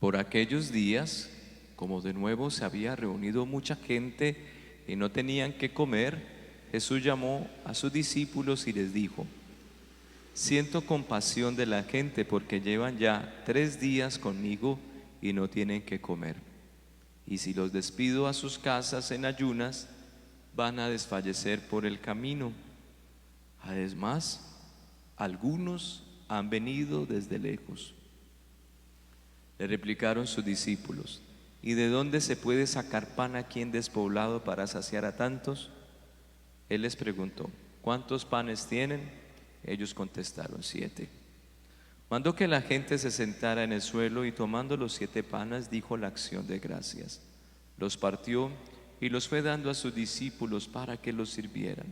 Por aquellos días, como de nuevo se había reunido mucha gente y no tenían qué comer, Jesús llamó a sus discípulos y les dijo: Siento compasión de la gente porque llevan ya 3 días conmigo y no tienen qué comer. Y si los despido a sus casas en ayunas, van a desfallecer por el camino. Además, algunos han venido desde lejos. Le replicaron sus discípulos: ¿Y de dónde se puede sacar pan aquí en despoblado para saciar a tantos? Él les preguntó: ¿Cuántos panes tienen? Ellos contestaron: 7. Mandó que la gente se sentara en el suelo y tomando los 7 panes dijo la acción de gracias. Los partió y los fue dando a sus discípulos para que los sirvieran.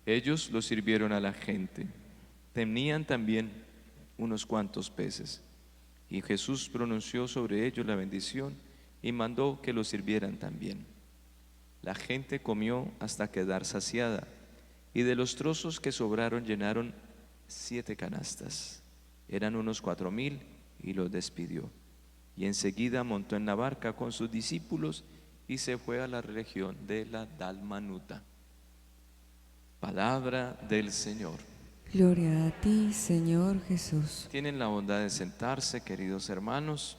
Ellos los sirvieron a la gente. Tenían también unos cuantos peces. Y Jesús pronunció sobre ellos la bendición y mandó que los sirvieran también. La gente comió hasta quedar saciada, y de los trozos que sobraron llenaron 7 canastas. Eran unos 4,000, y los despidió. Y enseguida montó en la barca con sus discípulos y se fue a la región de la Dalmanuta. Palabra del Señor. Gloria a ti, Señor Jesús. Tienen la bondad de sentarse, queridos hermanos.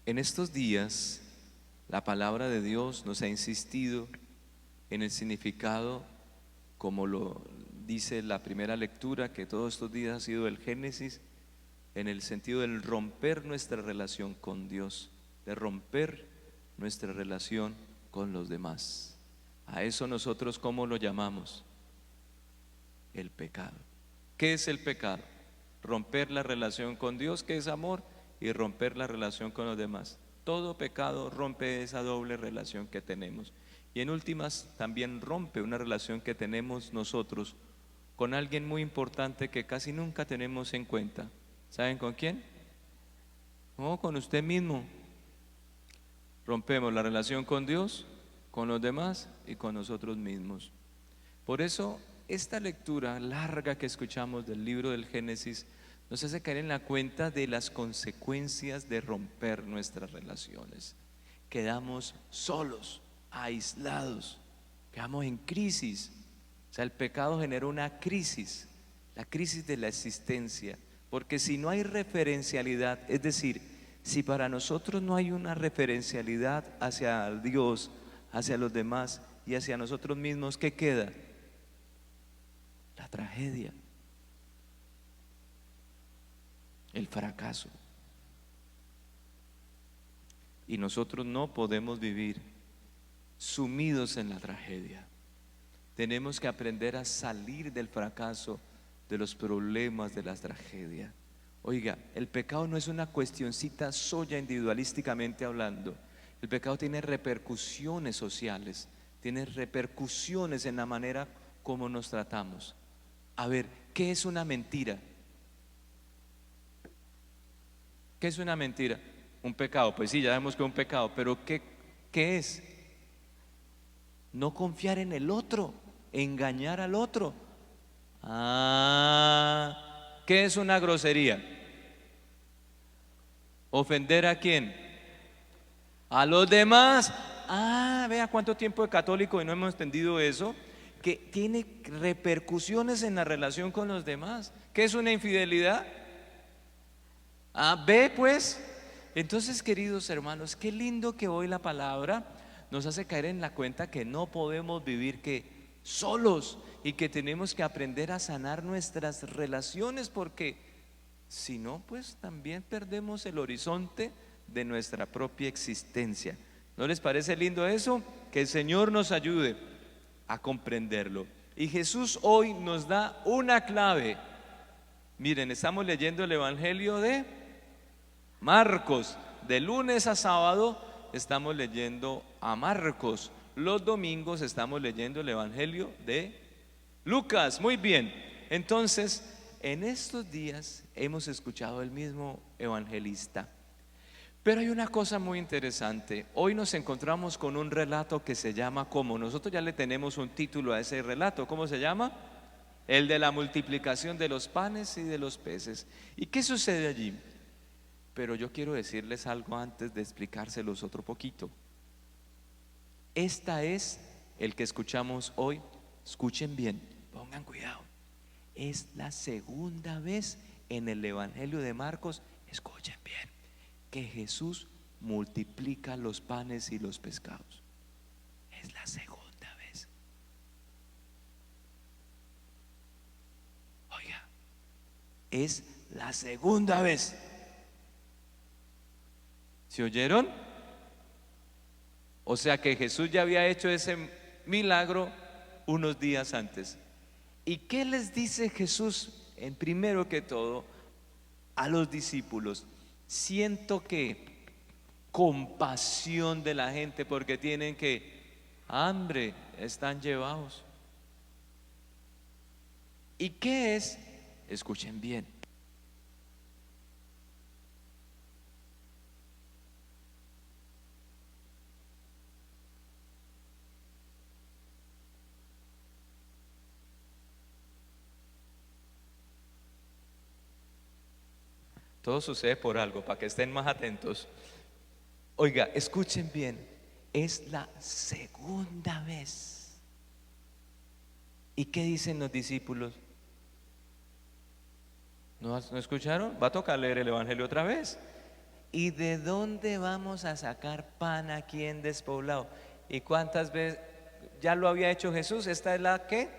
En estos días, la palabra de Dios nos ha insistido en el significado, como lo dice la primera lectura, que todos estos días ha sido el Génesis, en el sentido del romper nuestra relación con Dios, de romper nuestra relación con los demás. A eso nosotros, ¿cómo lo llamamos? El pecado. ¿Qué es el pecado? Romper la relación con Dios, que es amor, y romper la relación con los demás. Todo pecado rompe esa doble relación que tenemos. Y en últimas también rompe una relación que tenemos nosotros con alguien muy importante que casi nunca tenemos en cuenta. ¿Saben con quién? No, con usted mismo. Rompemos la relación con Dios, con los demás y con nosotros mismos. Por eso esta lectura larga que escuchamos del libro del Génesis nos hace caer en la cuenta de las consecuencias de romper nuestras relaciones. Quedamos solos, aislados, quedamos en crisis. O sea, el pecado genera una crisis, la crisis de la existencia, porque si no hay referencialidad, es decir, si para nosotros no hay una referencialidad hacia Dios, hacia los demás y hacia nosotros mismos, ¿qué queda? La tragedia, el fracaso. Y nosotros no podemos vivir sumidos en la tragedia. Tenemos que aprender a salir del fracaso, de los problemas, de la tragedia. Oiga, el pecado no es una cuestioncita soya individualísticamente hablando. El pecado tiene repercusiones sociales, tiene repercusiones en la manera como nos tratamos. A ver, ¿qué es una mentira? ¿Qué es una mentira? Un pecado, pues sí, ya vemos que es un pecado, pero ¿qué es? No confiar en el otro, engañar al otro. ¿Qué es una grosería? ¿Ofender a quién? A los demás. Vea cuánto tiempo de católico y no hemos entendido eso, que tiene repercusiones en la relación con los demás. ¿Qué es una infidelidad? Ve pues. Entonces, queridos hermanos, qué lindo que hoy la palabra nos hace caer en la cuenta que no podemos vivir solos y que tenemos que aprender a sanar nuestras relaciones, porque si no, pues también perdemos el horizonte de nuestra propia existencia. ¿No les parece lindo eso? Que el Señor nos ayude a comprenderlo. Y Jesús hoy nos da una clave. Miren, estamos leyendo el Evangelio de Marcos. De lunes a sábado estamos leyendo a Marcos. Los domingos estamos leyendo el Evangelio de Lucas. Muy bien. Entonces, en estos días hemos escuchado el mismo evangelista. Pero hay una cosa muy interesante. Hoy nos encontramos con un relato que se llama, ¿cómo? Nosotros ya le tenemos un título a ese relato. ¿Cómo se llama? el de la multiplicación de los panes y de los peces. ¿Y qué sucede allí? Pero yo quiero decirles algo antes de explicárselos otro poquito. Esta es el que escuchamos hoy. Escuchen bien, pongan cuidado. Es la segunda vez en el Evangelio de Marcos, escuchen bien, que Jesús multiplica los panes y los pescados. Es la segunda vez. Oiga, es la segunda vez. ¿Se oyeron? O sea que Jesús ya había hecho ese milagro unos días antes. ¿Y qué les dice Jesús en primero que todo a los discípulos? Siento que compasión de la gente porque tienen que hambre, están llevados. ¿Y qué es? Escuchen bien. Todo sucede por algo, para que estén más atentos. Oiga, escuchen bien, es la segunda vez. ¿Y qué dicen los discípulos? ¿No escucharon? Va a tocar leer el Evangelio otra vez. ¿Y de dónde vamos a sacar pan aquí en despoblado? ¿Y cuántas veces ya lo había hecho Jesús? ¿Esta es la qué?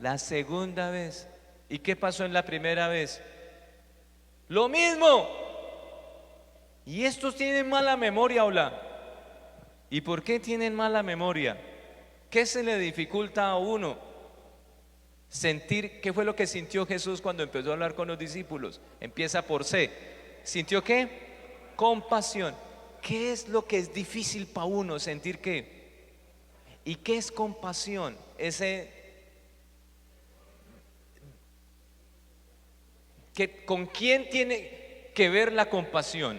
La segunda vez. ¿Y qué pasó en la primera vez? Lo mismo. Y estos tienen mala memoria, hola. ¿Y por qué tienen mala memoria? ¿Qué se le dificulta a uno? Sentir, ¿qué fue lo que sintió Jesús cuando empezó a hablar con los discípulos? Empieza por C. ¿Sintió qué? Compasión. ¿Qué es lo que es difícil para uno sentir qué? ¿Y qué es compasión? ¿Con quién tiene que ver la compasión?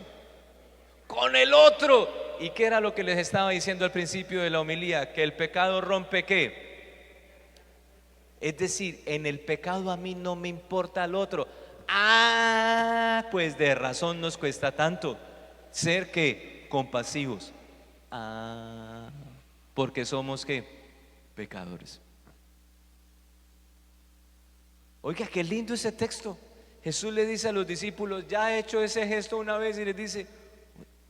Con el otro. ¿Y qué era lo que les estaba diciendo al principio de la homilía? Que el pecado rompe ¿qué? Es decir, en el pecado a mí no me importa al otro. Ah, pues de razón nos cuesta tanto ser ¿qué? Compasivos. Ah, porque somos ¿qué? Pecadores. Oiga, qué lindo ese texto. Jesús le dice a los discípulos, ya he hecho ese gesto una vez y les dice,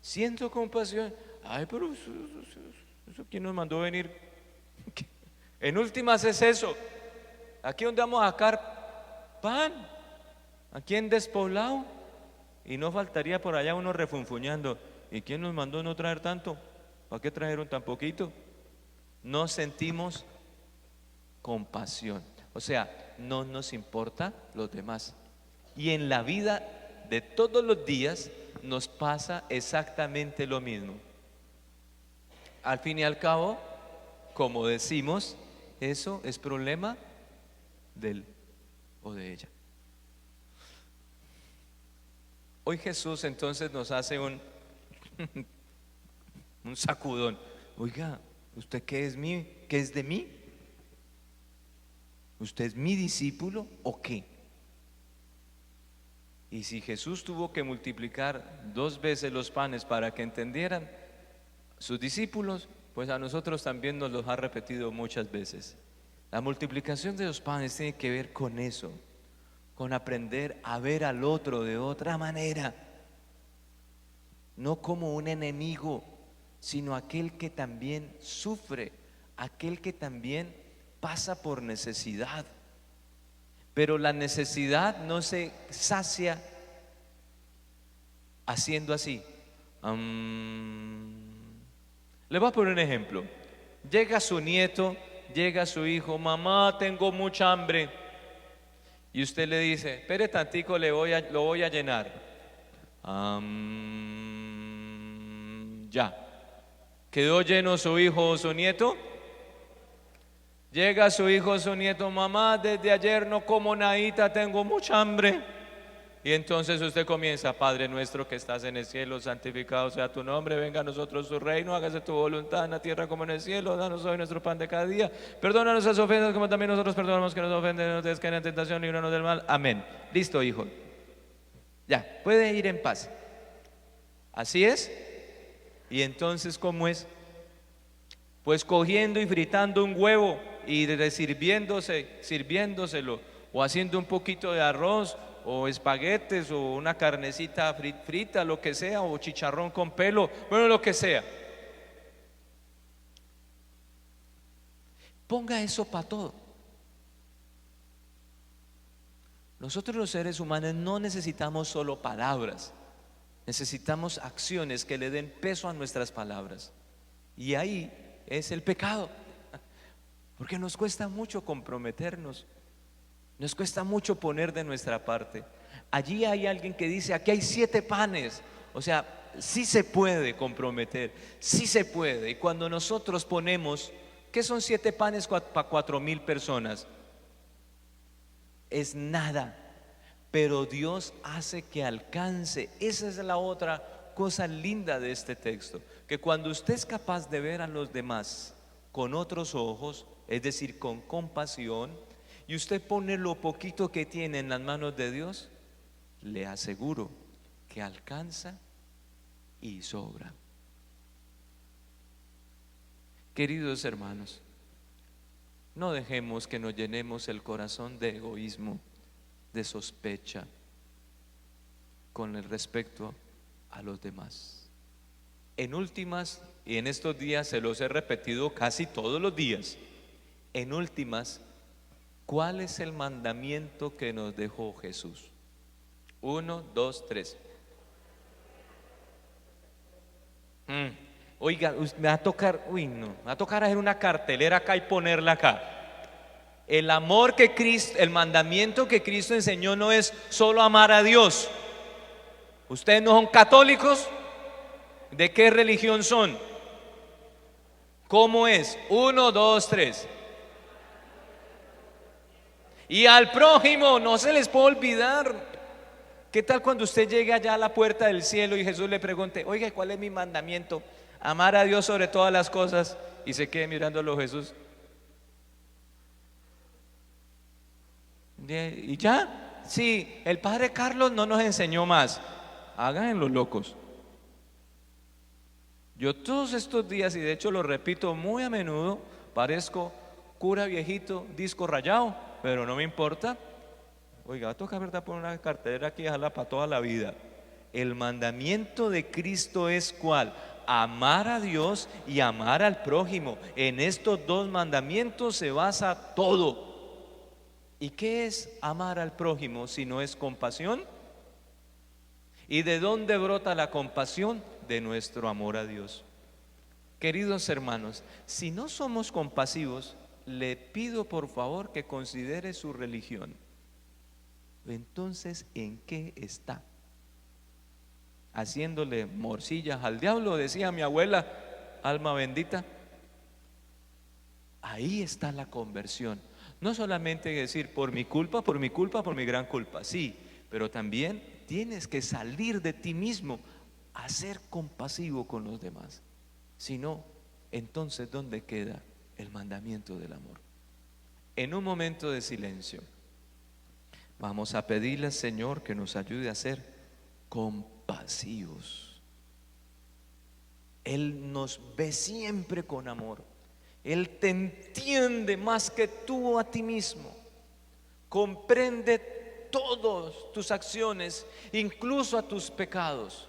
siento compasión. Ay, pero eso ¿quién nos mandó venir? En últimas es eso. Aquí donde vamos a sacar pan, aquí en despoblado, y no faltaría por allá uno refunfuñando. ¿Y quién nos mandó no traer tanto? ¿Para qué trajeron tan poquito? No sentimos compasión. O sea, no nos importa los demás. Y en la vida de todos los días nos pasa exactamente lo mismo. Al fin y al cabo, como decimos, eso es problema de él o de ella. Hoy Jesús entonces nos hace un sacudón. Oiga, ¿usted qué es qué es de mí? ¿Usted es mi discípulo o qué? Y si Jesús tuvo que multiplicar 2 veces los panes para que entendieran sus discípulos, pues a nosotros también nos los ha repetido muchas veces. La multiplicación de los panes tiene que ver con eso, con aprender a ver al otro de otra manera, no como un enemigo, sino aquel que también sufre, aquel que también pasa por necesidad. Pero la necesidad no se sacia haciendo así. Le voy a poner un ejemplo. Llega su nieto, llega su hijo, mamá, tengo mucha hambre. Y usted le dice, espere tantico, lo voy a llenar. Ya. ¿Quedó lleno su hijo o su nieto? Llega su hijo o su nieto, mamá, desde ayer no como nadita, tengo mucha hambre. Y entonces usted comienza: Padre nuestro que estás en el cielo, santificado sea tu nombre, venga a nosotros tu reino, hágase tu voluntad en la tierra como en el cielo, danos hoy nuestro pan de cada día, perdona nuestras ofensas como también nosotros perdonamos que nos ofenden, no nos dejes caer en tentación, líbranos del mal, amén. Listo, hijo, ya, puede ir en paz. Así es. Y entonces, ¿cómo es? Pues cogiendo y fritando un huevo y sirviéndoselo, o haciendo un poquito de arroz, o espaguetes, o una carnecita frita, lo que sea, o chicharrón con pelo, bueno, lo que sea. Ponga eso para todo. Nosotros los seres humanos no necesitamos solo palabras, necesitamos acciones que le den peso a nuestras palabras. Y ahí es el pecado, porque nos cuesta mucho comprometernos, nos cuesta mucho poner de nuestra parte. Allí hay alguien que dice: aquí hay 7 panes. O sea, sí se puede comprometer, sí se puede. Y cuando nosotros ponemos, ¿qué son 7 panes para 4,000 personas? Es nada, pero Dios hace que alcance. Esa es la otra cosa linda de este texto, que cuando usted es capaz de ver a los demás con otros ojos, es decir, con compasión, y usted pone lo poquito que tiene en las manos de Dios, le aseguro que alcanza y sobra. Queridos hermanos, no dejemos que nos llenemos el corazón de egoísmo, de sospecha con el respecto a los demás. En últimas, y en estos días se los he repetido casi todos los días, en últimas, ¿cuál es el mandamiento que nos dejó Jesús? 1, 2, 3. Oiga, me va a tocar, me va a tocar hacer una cartelera acá y ponerla acá. El amor que Cristo, el mandamiento que Cristo enseñó no es solo amar a Dios. Ustedes no son católicos. ¿De qué religión son? ¿Cómo es? 1, 2, 3. Y al prójimo no se les puede olvidar. ¿Qué tal cuando usted llegue allá a la puerta del cielo y Jesús le pregunte: oiga, ¿cuál es mi mandamiento? Amar a Dios sobre todas las cosas. Y se quede mirándolo Jesús. ¿Y ya? Sí, el padre Carlos no nos enseñó más. Hagan los locos. Yo todos estos días, y de hecho lo repito muy a menudo, parezco cura viejito, disco rayado, pero no me importa. Oiga, va a tocar, ¿verdad?, poner una cartelera aquí y dejarla para toda la vida. El mandamiento de Cristo es ¿cuál? Amar a Dios y amar al prójimo. En estos 2 mandamientos se basa todo. ¿Y qué es amar al prójimo si no es compasión? ¿Y de dónde brota la compasión? De nuestro amor a Dios. Queridos hermanos, si no somos compasivos, le pido por favor que considere su religión. Entonces, ¿en qué está? Haciéndole morcillas al diablo, decía mi abuela, alma bendita. Ahí está la conversión. No solamente decir por mi culpa, por mi culpa, por mi gran culpa, sí, pero también tienes que salir de ti mismo a ser compasivo con los demás. Si no, entonces ¿dónde queda el mandamiento del amor? En un momento de silencio vamos a pedirle al Señor que nos ayude a ser compasivos. Él nos ve siempre con amor. Él te entiende más que tú a ti mismo. Comprende todas tus acciones, incluso a tus pecados.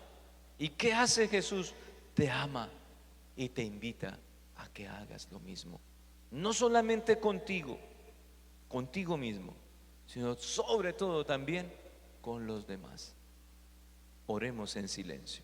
¿Y qué hace Jesús? Te ama y te invita a que hagas lo mismo. No solamente contigo mismo, sino sobre todo también con los demás. Oremos en silencio.